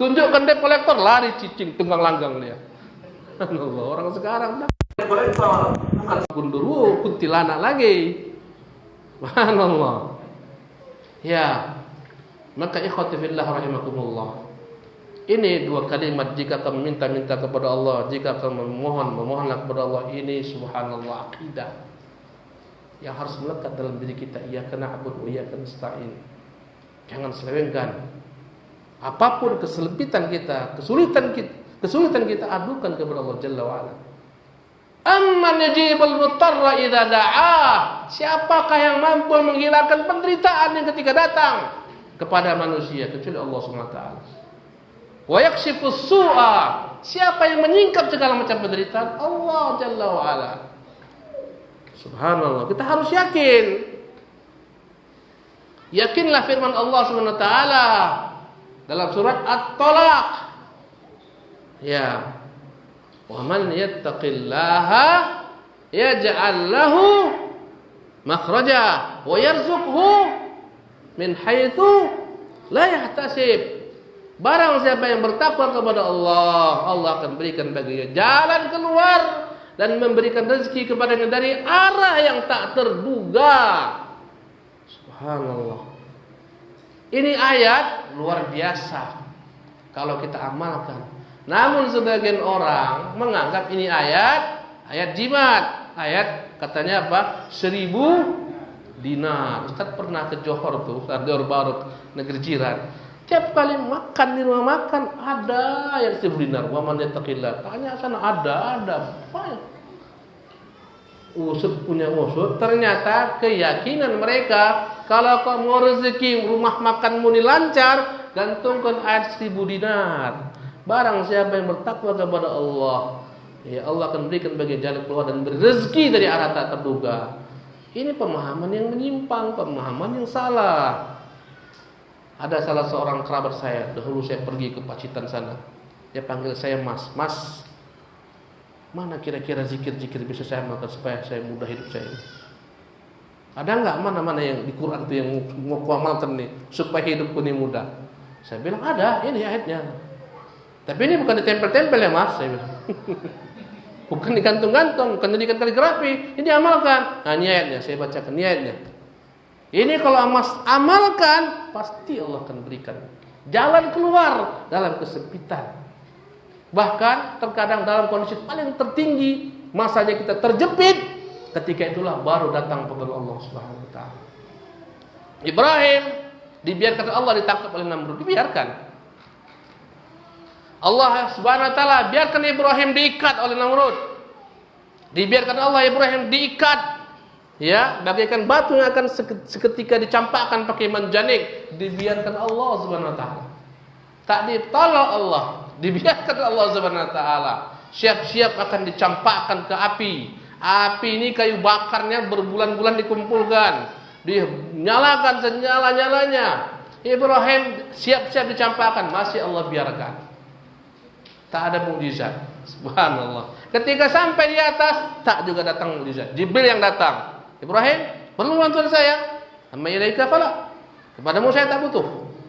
tunjukkan debt collector, lari cicing tunggang langgang dia. Allah, orang sekarang debt collector bukan gundurwo, kuntilanak lagi. Subhanallah. Ya, maka ikhwati fillah rahimakumullah. Ini dua kalimat jika kamu minta-minta kepada Allah, jika kamu memohonlah kepada Allah, ini subhanallah akidah yang harus melekat dalam diri kita. Iyyaka na'budu wa iyyaka nasta'in. Jangan selewengkan. Apapun kesempitan kita, kesulitan kita adukan kepada Allah Jalla wa ala. Amman yajibul mutarra idza da'ah. Siapakah yang mampu menghilangkan penderitaan yang ketika datang kepada manusia kecuali Allah Subhanahu wa taala. Wa yakshifus su'a. Siapa yang menyingkap segala macam penderitaan? Allah Jalla wa ala. Subhanallah, kita harus yakin. Yakinlah firman Allah Subhanahu wa taala dalam surat At-Talaq. Ya. Wa man yattaqillaha yaj'al lahu makhraja wa yarzuqhu min haitsu la yahtasib. Barang siapa yang bertakwa kepada Allah, Allah akan berikan baginya jalan keluar dan memberikan rezeki kepadanya dari arah yang tak terduga. Subhanallah. Ini ayat luar biasa kalau kita amalkan. Namun sebagian orang menganggap ini ayat jimat, ayat katanya apa? 1000 dinar. Ustaz pernah ke Johor tuh, Johor Baru, negeri jiran. Tiap kali makan di rumah makan ada yang 1000 dinar. Wa man yattaqillah. Tanya sana ada. Usut punya usut. Ternyata keyakinan mereka kalau kau mau rezeki rumah makanmu ini lancar, gantungkan ayat 1000 dinar. Barang siapa yang bertakwa kepada Allah, ya Allah akan berikan bagi jalan keluar dan beri rezeki dari arah tak terduga. Ini pemahaman yang menyimpang, pemahaman yang salah. Ada salah seorang kerabat saya, dahulu saya pergi ke Pacitan sana. Dia panggil saya Mas. Mas, mana kira-kira zikir-zikir bisa saya makan supaya saya mudah hidup saya ini? Ada enggak mana-mana yang di Quran itu yang mau kuamalkan nih supaya hidupku ini mudah? Saya bilang ada, ini ayatnya. Tapi ini bukan ditempel-tempel ya Mas, saya bilang. Bukan digantung-gantung, bukan dijadikan kaligrafi. Ini amalkan. Nah, ini ayatnya, saya bacakan ini ayatnya. Ini kalau Mas amalkan, pasti Allah akan berikan jalan keluar dalam kesempitan. Bahkan terkadang dalam kondisi paling tertinggi, masanya kita terjepit, ketika itulah baru datang petunjuk Allah Subhanahu wa taala. Ibrahim dibiarkan Allah ditangkap oleh Namrud, dibiarkan. Allah Subhanahu wa taala biarkan Ibrahim diikat oleh Namrud. Dibiarkan Allah Ibrahim diikat. Ya, bagaikan batu yang akan seketika dicampakkan pakai manjanik, dibiarkan Allah Subhanahu wa taala. Tak ditolak Allah, dibiarkan Allah Subhanahu wa taala. Siap-siap akan dicampakkan ke api. Api ini kayu bakarnya berbulan-bulan dikumpulkan, dinyalakan senyala-nyalanya. Ibrahim siap-siap dicampakkan, masih Allah biarkan. Tak ada mukjizat. Subhanallah. Ketika sampai di atas, tak juga datang mukjizat. Jibril yang datang. Ibrahim, perlu bantuan saya? Amma ilaika fala. Kepadamu saya tak butuh.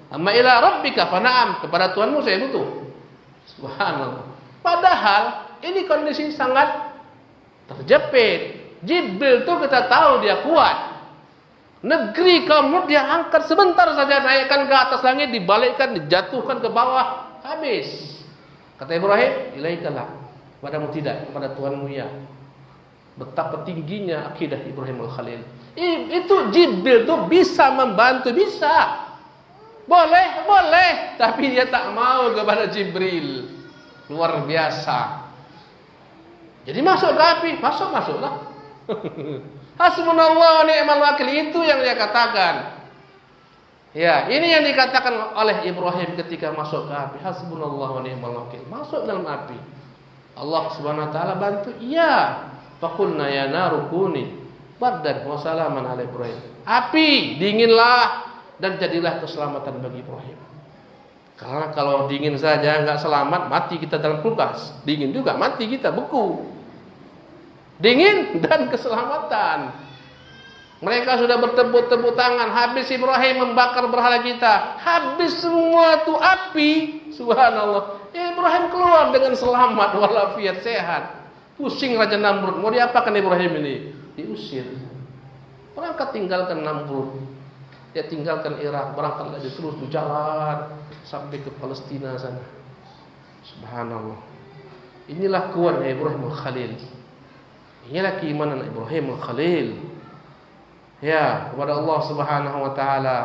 Amma ila rabbika fana'am. Kepada Tuhanmu saya butuh. Subhanallah. Padahal ini kondisi sangat terjepit. Jibril itu kita tahu dia kuat. Negeri kaum Lut dia angkat sebentar saja, naikkan ke atas langit, dibalikkan, dijatuhkan ke bawah, habis. Kata Ibrahim, ilaikalah, padamu tidak, kepada Tuhanmu ya. Betapa tingginya akidah Ibrahim al-Khalil. Itu Jibril itu bisa membantu, bisa. Boleh, tapi dia tak mau kepada Jibril. Luar biasa. Jadi masuk ke api, masuklah. Hasbunallah wa ni'mal wakil, itu yang dia katakan. Ya, ini yang dikatakan oleh Ibrahim ketika masuk ke api. Hasbunallah wa ni'mal wakil. Masuk dalam api. Allah Subhanahu wa taala bantu. Iya. Faqulna ya naru kuni bardan wa salaman ala Ibrahim. Api, dinginlah dan jadilah keselamatan bagi Ibrahim. Karena kalau dingin saja enggak selamat, mati kita dalam kulkas. Dingin juga mati kita, beku. Dingin dan keselamatan. Mereka sudah bertepuk tangan. Habis Ibrahim membakar berhala kita, habis semua tuh api. Subhanallah. Ibrahim keluar dengan selamat walafiat, sehat. Pusing Raja Namrud, mau diapakan Ibrahim ini? Diusir. Berangkat tinggalkan Namrud. Dia tinggalkan Irak, berangkat lagi terus berjalan sampai ke Palestina sana. Subhanallah. Inilah kuatnya Ibrahim al-Khalil. Inilah keimanan Ibrahim al-Khalil. Ya, kepada Allah Subhanahu wa taala.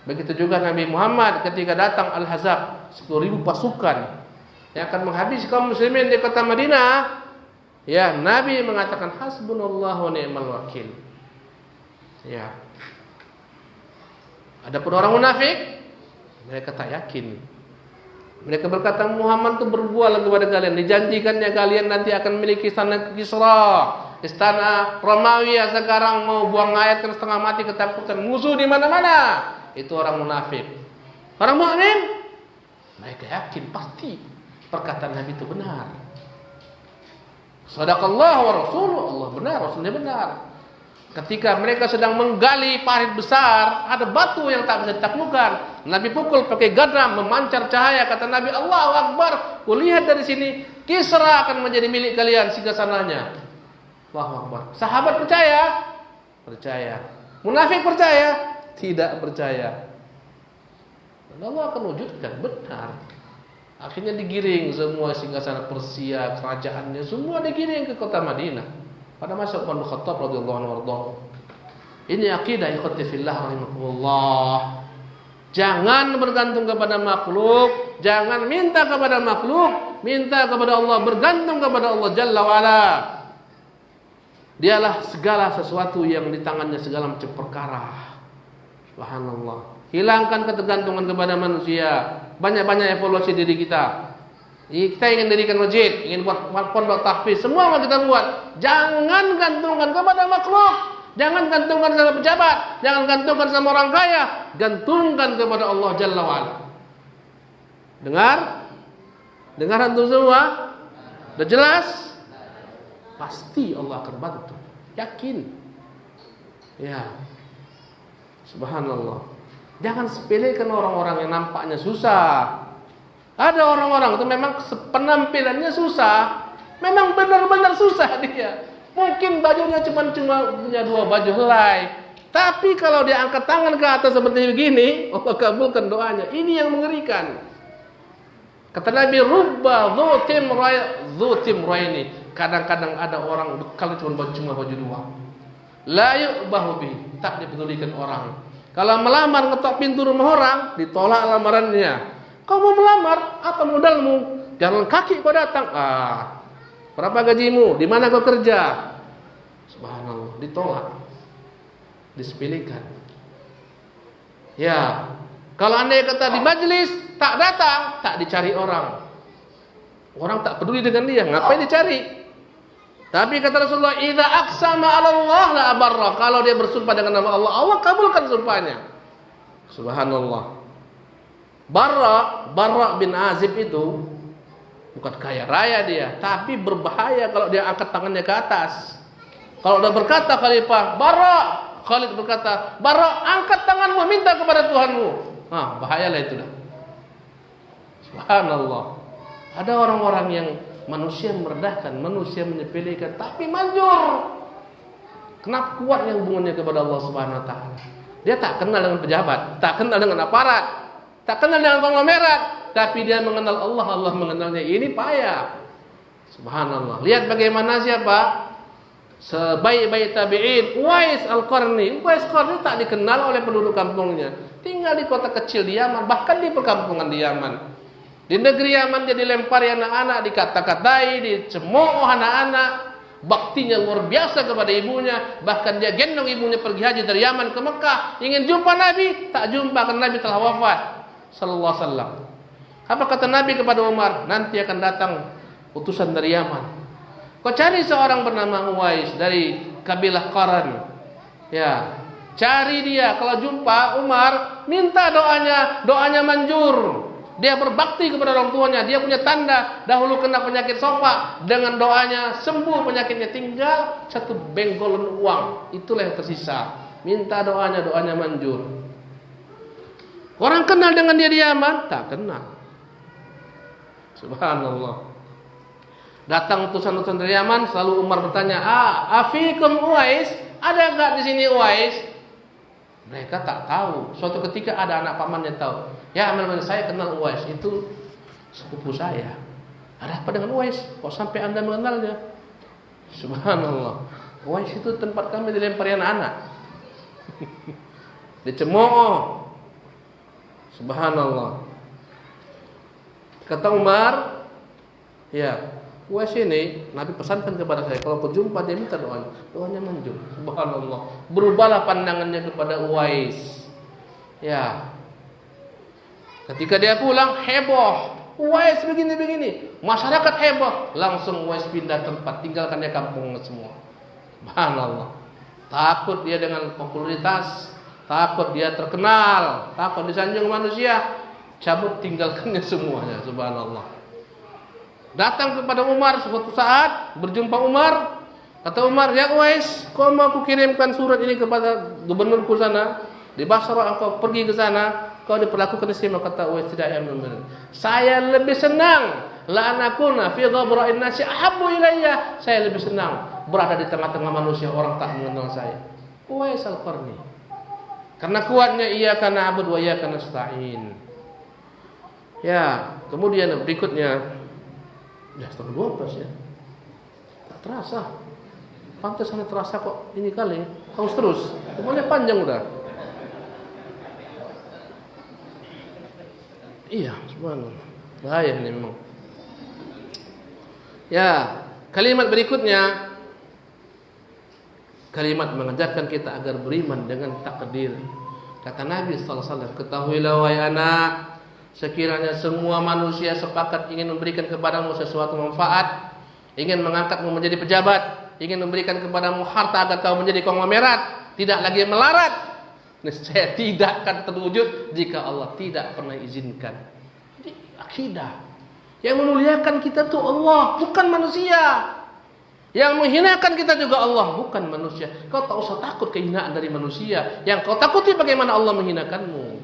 Begitu juga Nabi Muhammad ketika datang Al-Ahzab, 10.000 pasukan yang akan menghabisi kaum muslimin di kota Madinah. Ya, Nabi mengatakan hasbunallahu wa ni'mal wakil. Ya. Adapun orang munafik, mereka tak yakin. Mereka berkata Muhammad itu berbual kepada kalian, dijanjikannya kalian nanti akan memiliki istana Kisra, istana Romawi yang sekarang mau buang air ke setengah mati ketakutan, musuh di mana-mana. Itu orang munafik. Orang mukmin, mereka yakin pasti perkataan Nabi itu benar. Shadaqallahu wa rasuluhu, Allah benar, Rasulnya benar. Ketika mereka sedang menggali parit besar, ada batu yang tak bisa ditaklukkan. Nabi pukul pakai gadram, memancar cahaya. Kata Nabi, Allahu Akbar, kulihat dari sini, Kisra akan menjadi milik kalian singgasananya. Allahu Akbar. Sahabat percaya? Percaya. Munafik percaya? Tidak percaya. Dan Allah akan wujudkan, benar. Akhirnya digiring semua singgasana Persia, kerajaannya, semua digiring ke kota Madinah. Pada masa Umar bin Khattab radhiyallahu anhu. Ini akidah ikhwati fillah rahimakumullah. Jangan bergantung kepada makhluk, jangan minta kepada makhluk, minta kepada Allah, bergantung kepada Allah Jalla wa ala. Dialah segala sesuatu yang di tangannya segala macam perkara. Subhanallah. Hilangkan ketergantungan kepada manusia. Banyak-banyak evaluasi diri kita. Kita ingin dirikan masjid, ingin buat pondok tahfiz, semua mau kita buat. Jangan gantungkan kepada makhluk, jangan gantungkan sama pejabat, jangan gantungkan sama orang kaya, gantungkan kepada Allah Jalla wa'ala. Dengar? Dengar antum semua? Sudah jelas? Pasti Allah akan bantu. Yakin. Ya. Subhanallah. Jangan sepelekan orang-orang yang nampaknya susah. Ada orang-orang itu memang penampilannya susah, memang benar-benar susah dia. Mungkin bajunya cuma punya 2 baju helai, tapi kalau dia angkat tangan ke atas seperti begini, Allah kabulkan doanya. Ini yang mengerikan. Kata Nabi, rubba dzutim raini. Kadang-kadang ada orang bekal cuma baju 2. La yu'bahu bih, tak dipedulikan orang. Kalau melamar ngetok pintu rumah orang, ditolak lamarannya. Kau mau melamar, apa modalmu? Jalan kaki kau datang. Berapa gajimu? Di mana kau kerja? Subhanallah, ditolak, disepelekan. Ya, kalau andai kata di majelis tak datang, tak dicari orang. Orang tak peduli dengan dia, ngapain dicari? Tapi kata Rasulullah, idza aqsama 'ala Allah la abarra. Kalau dia bersumpah dengan nama Allah, Allah kabulkan sumpahnya. Subhanallah. Barra bin Azib itu bukan kaya raya dia, tapi berbahaya kalau dia angkat tangannya ke atas. Kalau dia berkata Khalifah, Khalid berkata, Barra, angkat tanganmu, minta kepada Tuhanmu. Bahayalah itu dah. Subhanallah. Ada orang-orang yang manusia merendahkan, manusia menyepelekan, tapi manjur. Kenapa kuatnya hubungannya kepada Allah Subhanahu wa taala? Dia tak kenal dengan pejabat, tak kenal dengan aparat, tak kenal dengan konglomerat, tapi dia mengenal Allah, Allah mengenalnya. Ini payah. Subhanallah. Lihat bagaimana siapa? Sebaik-baik tabi'in, Uwais Al-Qarni. Uwais Al-Qarni tak dikenal oleh penduduk kampungnya. Tinggal di kota kecil di Yaman, bahkan di perkampungan di Yaman. Di negeri Yaman dia dilempari anak-anak, dikata-katai, dicemooh anak-anak. Baktinya luar biasa kepada ibunya. Bahkan dia gendong ibunya pergi haji dari Yaman ke Mekah. Ingin jumpa Nabi, tak jumpa karena Nabi telah wafat sallallahu alaihi wasallam. Apa kata Nabi kepada Umar? Nanti akan datang utusan dari Yaman. Kau cari seorang bernama Uwais dari kabilah Qaran. Ya, cari dia. Kalau jumpa Umar, minta doanya manjur. Dia berbakti kepada orang tuanya. Dia punya tanda. Dahulu kena penyakit sofa. Dengan doanya sembuh penyakitnya. Tinggal satu benggolan uang. Itulah yang tersisa. Minta doanya, doanya manjur. Orang kenal dengan dia aman? Tak kenal. Subhanallah. Datang utusan-utusan dari Yaman, selalu Umar bertanya, afikum Uwais? Ada enggak di sini Uwais? Mereka tak tahu. Suatu ketika ada anak pamannya tahu. Ya, Amir, saya kenal Uwais, itu sepupu saya. Ada apa dengan Uwais? Kok sampai Anda mengenalnya? Subhanallah. Uwais itu tempat kami dilempari anak-anak. Dicemooh. Subhanallah. Kata Umar, ya, Uwais ini Nabi pesankan kepada saya, kalau berjumpa dia minta doanya, doanya manjur. Subhanallah. Berubahlah pandangannya kepada Uwais. Ya. Ketika dia pulang, heboh. Uwais begini-begini. Masyarakat heboh. Langsung Uwais pindah tempat, tinggalkan dia kampung semua. Subhanallah. Takut dia dengan popularitas, takut dia terkenal, takut disanjung manusia, cabut tinggalkannya semuanya. Subhanallah. Datang kepada Umar suatu saat, berjumpa Umar, kata Umar, ya Uwais, kau mau aku kirimkan surat ini kepada gubernurku sana di Basra, engkau pergi ke sana, kau diperlakukan istimewa. Kata Uwais, tidak, ya Muhammad, saya lebih senang la anakuna fi dhabra'in nasi ahabbu ilayya, saya lebih senang berada di tengah-tengah manusia, orang tak mengenal saya. Uwais Al-Qarni, karena kuatnya iyyaka na'budu wa iyyaka nasta'in. Ya, kemudian berikutnya, ya setengah 12 ya. Tak terasa. Pantas hanya terasa kok ini kali. Haus terus. Semuanya panjang udah. Iya, subhanallah. Bahaya ini memang. Ya, kalimat berikutnya, kalimat mengajarkan kita agar beriman dengan takdir. Kata Nabi sallallahu alaihi wasallam, ketahuilah wahai anak, sekiranya semua manusia sepakat ingin memberikan kepadamu sesuatu manfaat, ingin mengangkatmu menjadi pejabat, ingin memberikan kepadamu harta agar kau menjadi konglomerat, tidak lagi melarat, niscaya tidak akan terwujud jika Allah tidak pernah izinkan. Jadi akidah yang memuliakan kita itu Allah, bukan manusia. Yang menghinakan kita juga Allah, bukan manusia. Kau tak usah takut kehinaan dari manusia. Yang kau takuti bagaimana Allah menghinakanmu.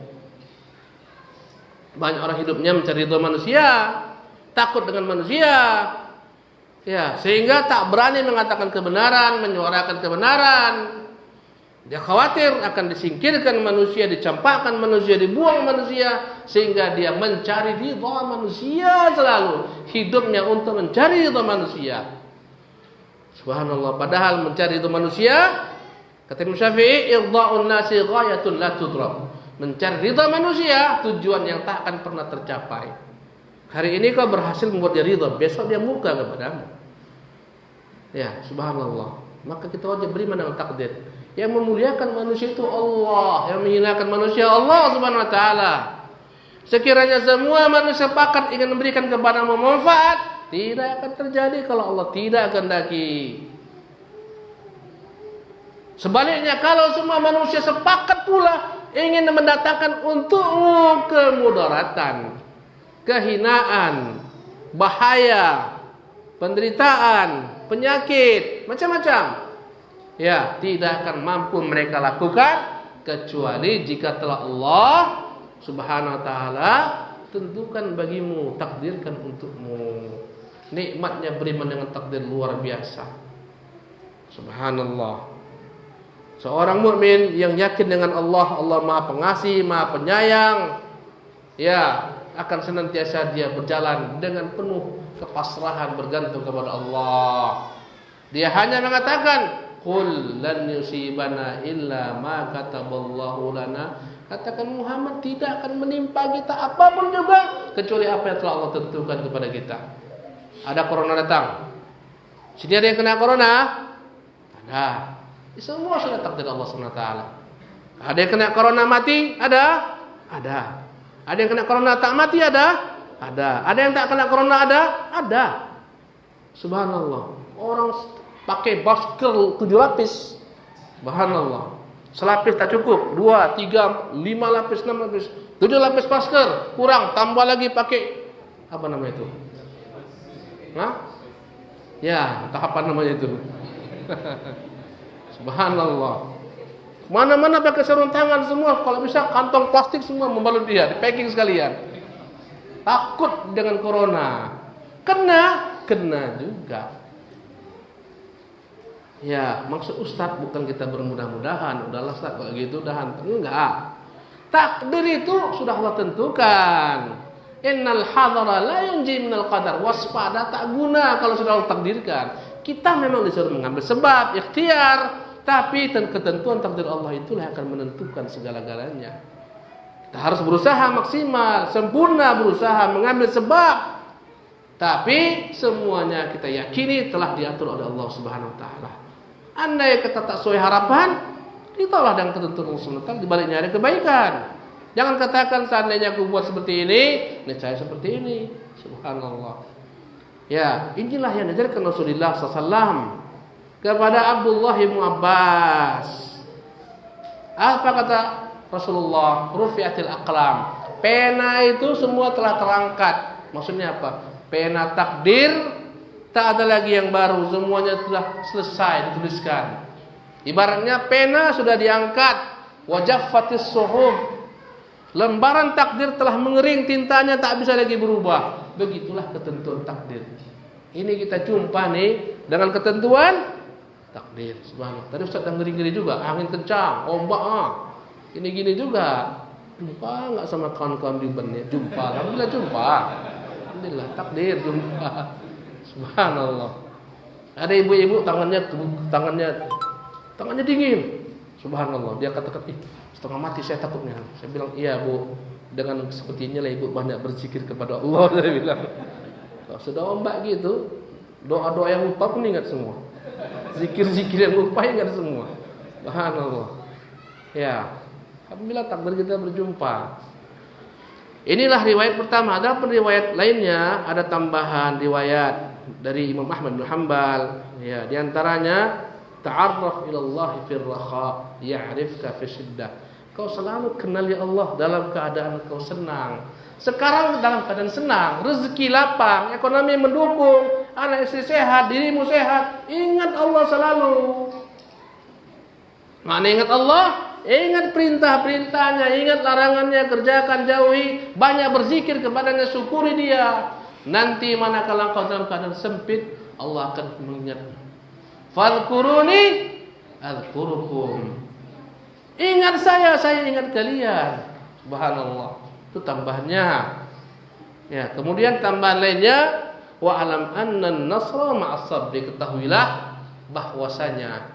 Banyak orang hidupnya mencari ridha manusia, takut dengan manusia, ya, sehingga tak berani mengatakan kebenaran, menyuarakan kebenaran. Dia khawatir akan disingkirkan manusia, dicampakkan manusia, dibuang manusia, sehingga dia mencari ridha manusia selalu. Hidupnya untuk mencari ridha manusia. Subhanallah. Padahal mencari ridha manusia, kata Imam Syafi'i, irda'un nasi ghayatun la tudrak. Mencari ridha manusia, tujuan yang tak akan pernah tercapai. Hari ini kau berhasil membuat dia ridha, besok dia murka kepadamu. Ya, subhanallah. Maka kita wajib beriman dengan takdir. Yang memuliakan manusia itu Allah, yang menghinakan manusia Allah Subhanahu wa taala. Sekiranya semua manusia sepakat ingin memberikan kepadamu manfaat, tidak akan terjadi kalau Allah tidak kehendaki. Sebaliknya, kalau semua manusia sepakat pula ingin mendatangkan untukmu kemudaratan, kehinaan, bahaya, penderitaan, penyakit, macam-macam, ya, tidak akan mampu mereka lakukan kecuali jika telah Allah Subhanahu wa taala tentukan bagimu, takdirkan untukmu. Nikmatnya beriman dengan takdir luar biasa. Subhanallah. Seorang mukmin yang yakin dengan Allah, Allah Maha Pengasih, Maha Penyayang, ya, akan senantiasa dia berjalan dengan penuh kepasrahan, bergantung kepada Allah. Dia hanya mengatakan, qul lan yusibana illa ma kataballahu lana. Katakan Muhammad, tidak akan menimpa kita apapun juga kecuali apa yang telah Allah tentukan kepada kita. Ada corona datang. Sini ada yang kena corona? Ada. Semua sudah takdir Allah SWT. Ada yang kena corona mati? Ada? Ada. Ada yang kena corona tak mati? Ada? Ada. Ada yang tak kena corona? Ada? Ada. Subhanallah. Orang pakai masker 7 lapis. Subhanallah. Selapis tak cukup, 2, 3, 5 lapis, 6 lapis, 7 lapis masker, kurang, tambah lagi pakai apa namanya itu? Hah? Ya, apa namanya itu? Subhanallah. Mana-mana pakai sarung tangan semua, kalau bisa kantong plastik semua membalut dia, di packing sekalian. Takut dengan corona. Kena juga. Ya, maksud Ustaz bukan kita bermudah-mudahan. Udahlah Ustaz, kalau gitu udahan. Enggak. Takdir itu sudah Allah tentukan. Innal hadara la yunji minal qadar. Waspada tak guna kalau sudah Allah takdirkan. Kita memang disuruh mengambil sebab, ikhtiar, tapi ketentuan takdir Allah itulah yang akan menentukan segala-galanya. Kita harus berusaha maksimal, sempurna berusaha mengambil sebab. Tapi semuanya kita yakini telah diatur oleh Allah Subhanahu wa taala. Andai kata tak sesuai harapan, itulah yang ketentuan Allah Subhanahu wa taala, di baliknya ada kebaikan. Jangan katakan seandainya aku buat seperti ini, niscaya seperti ini. Subhanallah. Ya, inilah yang diajarkan Rasulullah SAW kepada Abdullah bin Abbas. Apa kata Rasulullah? Rufi'atil aqlam. Pena itu semua telah terangkat. Maksudnya apa? Pena takdir tak ada lagi yang baru, semuanya sudah selesai dituliskan. Ibaratnya pena sudah diangkat, wajaffatis suhuf. Lembaran takdir telah mengering, tintanya tak bisa lagi berubah. Begitulah ketentuan takdir. Ini kita jumpa nih dengan ketentuan takdir. Subhanallah. Tadi Ustaz ngeri-ngeri juga, angin kencang, ombak ini gini juga. Jumpa enggak sama kawan-kawan di Uban? Jumpa. Alhamdulillah jumpa. Alhamdulillah takdir jumpa. Subhanallah. Ada ibu-ibu tangannya dingin. Subhanallah. Dia katakan, setengah mati saya takutnya. Saya bilang, iya Bu, dengan seperti inilah ibu banyak berzikir kepada Allah. Saya bilang, kalau sudah ombak gitu, doa-doa yang lupa pun ingat semua. Zikir-zikir yang lupa ingat semua. Subhanallah. Ya, alhamdulillah takdir kita berjumpa. Inilah riwayat pertama. Ada riwayat lainnya, ada tambahan riwayat dari Imam Ahmad bin Hanbal. Ya, di antaranya ta'arraf ila Allah fil raha ya'rifka fi shiddah. Kau selalu kenali Allah dalam keadaan kau senang. Sekarang dalam keadaan senang, rezeki lapang, ekonomi mendukung, anak istri sehat, dirimu sehat, ingat Allah selalu. Mana ingat Allah? Ingat perintah-perintahnya, ingat larangannya, kerjakan, jauhi, banyak berzikir kepadanya, syukuri dia. Nanti manakala kau dalam keadaan sempit, Allah akan mengingatmu. Fadhkuruni adzkurukum. Ingat saya ingat kalian. Subhanallah. Itu tambahannya. Ya, kemudian tambahan lainnya, wa alam anna an-nasra ma'as sabri. Ketahuilah bahwasanya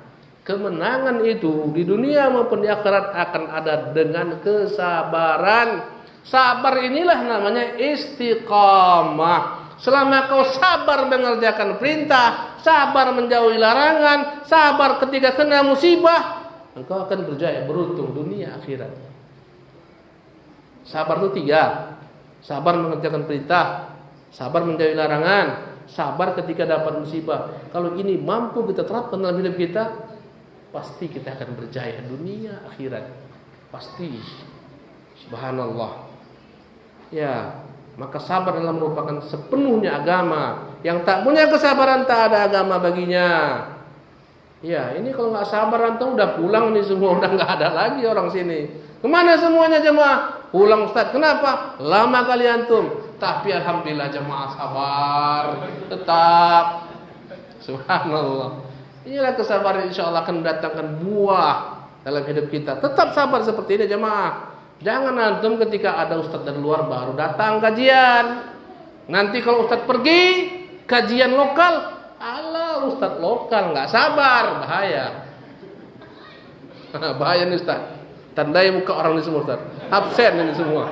kemenangan itu di dunia maupun di akhirat akan ada dengan kesabaran. Sabar inilah namanya istiqamah. Selama kau sabar mengerjakan perintah, sabar menjauhi larangan, sabar ketika kena musibah, engkau akan berjaya, beruntung dunia akhirat. Sabar itu 3. Sabar mengerjakan perintah, sabar menjauhi larangan, sabar ketika dapat musibah. Kalau ini mampu kita terapkan dalam hidup kita, pasti kita akan berjaya dunia akhirat. Pasti. Subhanallah. Ya, maka sabar adalah merupakan sepenuhnya agama. Yang tak punya kesabaran tak ada agama baginya. Ya, ini kalau nggak sabar antum udah pulang nih semua, udah nggak ada lagi orang sini. Kemana semuanya jemaah? Pulang Ustaz. Kenapa? Lama kali antum. Tapi alhamdulillah jemaah sabar, tetap. Subhanallah. Inilah kesabaran, insyaallah akan mendatangkan buah dalam hidup kita. Tetap sabar seperti ini jemaah. Jangan antum ketika ada ustaz dari luar baru datang kajian. Nanti kalau ustaz pergi kajian lokal, alah ustaz lokal nggak sabar, bahaya. Bahaya nih ustaz. Tandai muka orang ini semua ustaz. Absen ini semua.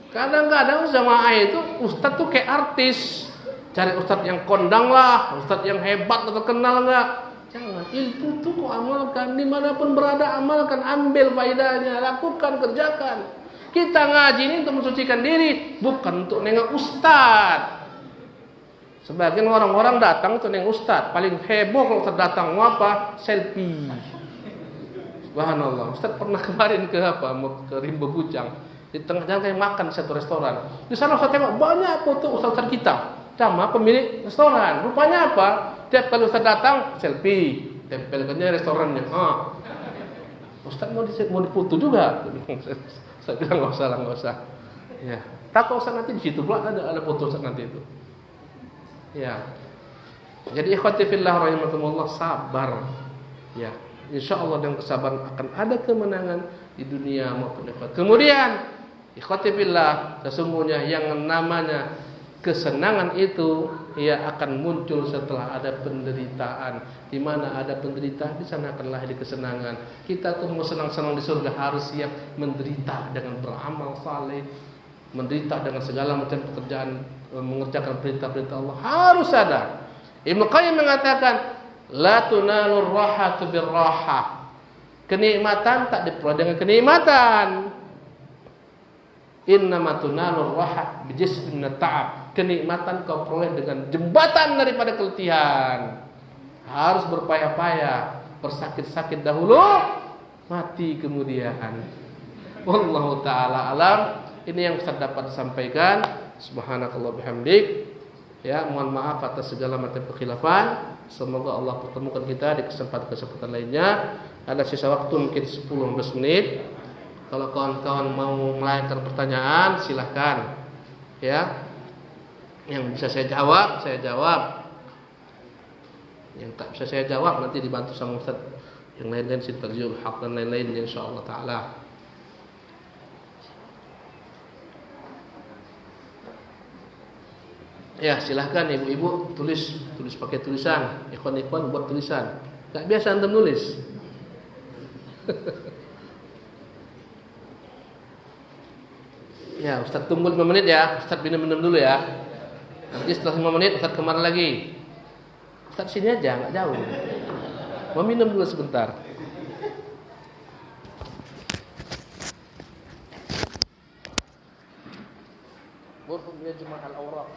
Kadang-kadang jamaah itu ustaz tuh kayak artis. Cari ustaz yang kondang lah, ustaz yang hebat atau terkenal enggak. Jangan, ilmu itu kau amalkan, dimanapun berada amalkan, ambil faedahnya, lakukan, kerjakan. Kita ngaji ini untuk mensucikan diri, bukan untuk nengok ustaz. Sebagian orang-orang datang untuk nengok ustaz, paling heboh kalau ustaz datang, mau apa? Selfie. Subhanallah. Ustaz pernah kemarin ke mau ke Rimba Bujang. Di tengah jalan kayak makan di satu restoran. Di sana Ustaz tengok banyak foto ustaz kita. Sama pemilik restoran. Rupanya apa? Tiap kali Ustaz datang, selfie. Tempelkannya restorannya. Ustaz mau dipoto juga. Ustaz bilang enggak usah. Ya. Takut Ustaz nanti di situ pula ada foto Ustaz nanti itu. Ya. Jadi ikhwati fillah rahimakumullah, sabar. Ya. Insyaallah dengan kesabaran akan ada kemenangan di dunia maupun akhirat. Kemudian ikhwati fillah, sesungguhnya yang namanya kesenangan itu ya akan muncul setelah ada penderitaan. Di mana ada penderitaan, di sana akan lahir kesenangan. Kita tuh mau senang-senang di surga harus siap menderita dengan beramal saleh, menderita dengan segala macam pekerjaan, mengerjakan perintah-perintah Allah. Harus ada. Ibnu Qayyim mengatakan, la tunalur rahatu birrahah. Kenikmatan tak diperoleh dengan kenikmatan. Innama tunalur raha bijismin ta'ab. Kenikmatan kau peroleh dengan jembatan daripada keletihan. Harus berpayah-payah, bersakit-sakit dahulu, mati kemudian. Wallahu taala alam. Ini yang Ustaz dapat sampaikan. Subhanakallah bihamdik. Ya, mohon maaf atas segala macam kekhilafan. Semoga Allah pertemukan kita di kesempatan-kesempatan lainnya. Ada sisa waktu mungkin 10-15 menit. Kalau kawan-kawan mau melayangkan pertanyaan, silahkan. Ya. Yang bisa saya jawab. Yang tak bisa saya jawab nanti dibantu sama Ustaz. Yang lain-lain Sintarjul Haq dan lain-lain insyaallah taala. Ya, silahkan ibu-ibu tulis pakai tulisan. Ikhwan-ikhwan buat tulisan. Enggak biasa antum nulis. Ya, Ustaz tunggu 5 menit ya. Ustaz minum dulu ya. Nanti setelah 5 menit Ustaz kemana lagi? Ustaz sini aja, enggak jauh. Mau minum dulu sebentar. Burhum ya juma'al awraq.